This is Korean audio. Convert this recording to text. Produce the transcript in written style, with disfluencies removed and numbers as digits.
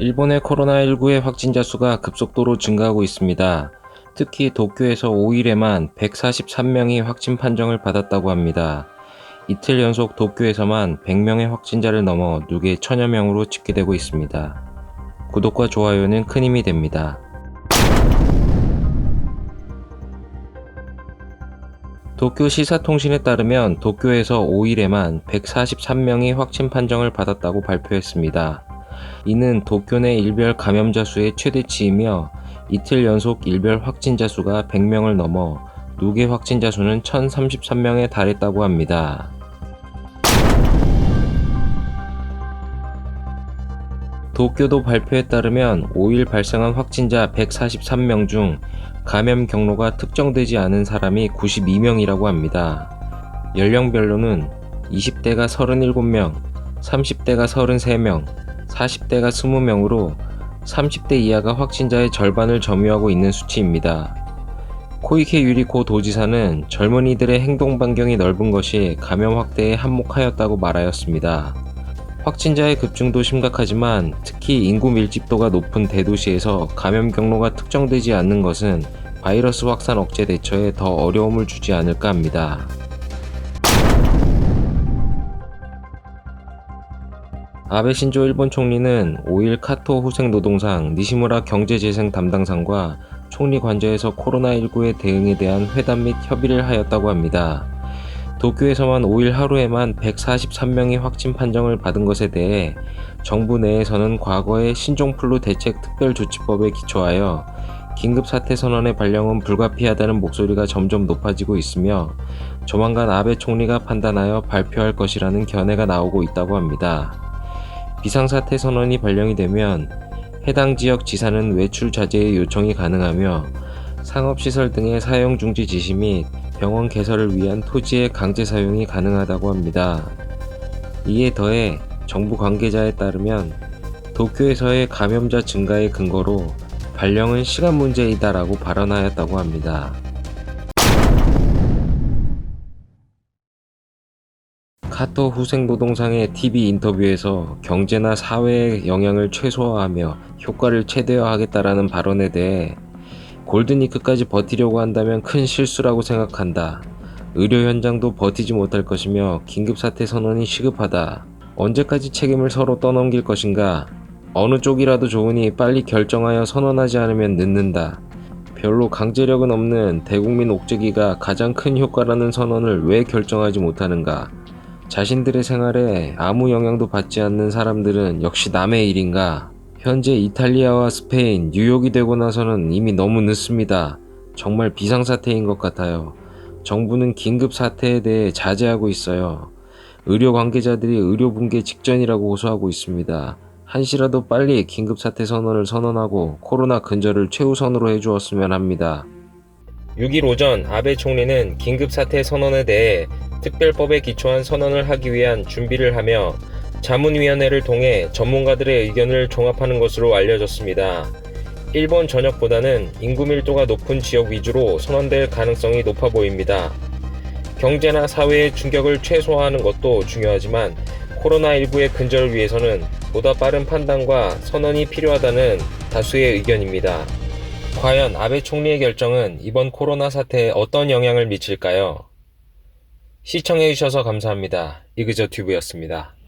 일본의 코로나19의 확진자 수가 급속도로 증가하고 있습니다. 특히 도쿄에서 5일에만 143명이 확진 판정을 받았다고 합니다. 이틀 연속 도쿄에서만 100명의 확진자를 넘어 누계 1000여 명으로 집계되고 있습니다. 구독과 좋아요는 큰 힘이 됩니다. 도쿄 시사통신에 따르면 도쿄에서 5일에만 143명이 확진 판정을 받았다고 발표했습니다. 이는 도쿄 내 일별 감염자 수의 최대치이며 이틀 연속 일별 확진자 수가 100명을 넘어 누계 확진자 수는 1033명에 달했다고 합니다. 도쿄도 발표에 따르면 5일 발생한 확진자 143명 중 감염 경로가 특정되지 않은 사람이 92명이라고 합니다. 연령별로는 20대가 37명, 30대가 33명, 40대가 20명으로 30대 이하가 확진자의 절반을 점유하고 있는 수치입니다. 코이케 유리코 도지사는 젊은이들의 행동 반경이 넓은 것이 감염 확대에 한몫하였다고 말하였습니다. 확진자의 급증도 심각하지만 특히 인구 밀집도가 높은 대도시에서 감염 경로가 특정되지 않는 것은 바이러스 확산 억제 대처에 더 어려움을 주지 않을까 합니다. 아베 신조 일본 총리는 5일 카토 후생 노동상 니시무라 경제재생 담당상과 총리 관저에서 코로나19의 대응에 대한 회담 및 협의를 하였다고 합니다. 도쿄에서만 5일 하루에만 143명이 확진 판정을 받은 것에 대해 정부 내에서는 과거의 신종플루 대책 특별조치법에 기초하여 긴급사태 선언의 발령은 불가피하다는 목소리가 점점 높아지고 있으며 조만간 아베 총리가 판단하여 발표할 것이라는 견해가 나오고 있다고 합니다. 비상사태 선언이 발령이 되면 해당 지역 지사는 외출 자제의 요청이 가능하며 상업시설 등의 사용 중지 지시 및 병원 개설을 위한 토지의 강제 사용이 가능하다고 합니다. 이에 더해 정부 관계자에 따르면 도쿄에서의 감염자 증가의 근거로 발령은 시간 문제이다라고 발언하였다고 합니다. 카토 후생 노동상의 TV 인터뷰에서 경제나 사회의 영향을 최소화하며 효과를 최대화하겠다라는 발언에 대해 골든위크까지 버티려고 한다면 큰 실수라고 생각한다. 의료 현장도 버티지 못할 것이며 긴급사태 선언이 시급하다. 언제까지 책임을 서로 떠넘길 것인가? 어느 쪽이라도 좋으니 빨리 결정하여 선언하지 않으면 늦는다. 별로 강제력은 없는 대국민 옥죄기가 가장 큰 효과라는 선언을 왜 결정하지 못하는가? 자신들의 생활에 아무 영향도 받지 않는 사람들은 역시 남의 일인가? 현재 이탈리아와 스페인, 뉴욕이 되고 나서는 이미 너무 늦습니다. 정말 비상사태인 것 같아요. 정부는 긴급사태에 대해 자제하고 있어요. 의료 관계자들이 의료 붕괴 직전이라고 호소하고 있습니다. 한시라도 빨리 긴급사태 선언을 선언하고 코로나 근절을 최우선으로 해주었으면 합니다. 6일 오전 아베 총리는 긴급사태 선언에 대해 특별법에 기초한 선언을 하기 위한 준비를 하며 자문위원회를 통해 전문가들의 의견을 종합하는 것으로 알려졌습니다. 일본 전역보다는 인구 밀도가 높은 지역 위주로 선언될 가능성이 높아 보입니다. 경제나 사회의 충격을 최소화하는 것도 중요하지만 코로나19의 근절을 위해서는 보다 빠른 판단과 선언이 필요하다는 다수의 의견입니다. 과연 아베 총리의 결정은 이번 코로나 사태에 어떤 영향을 미칠까요? 시청해주셔서 감사합니다. 이그저튜브였습니다.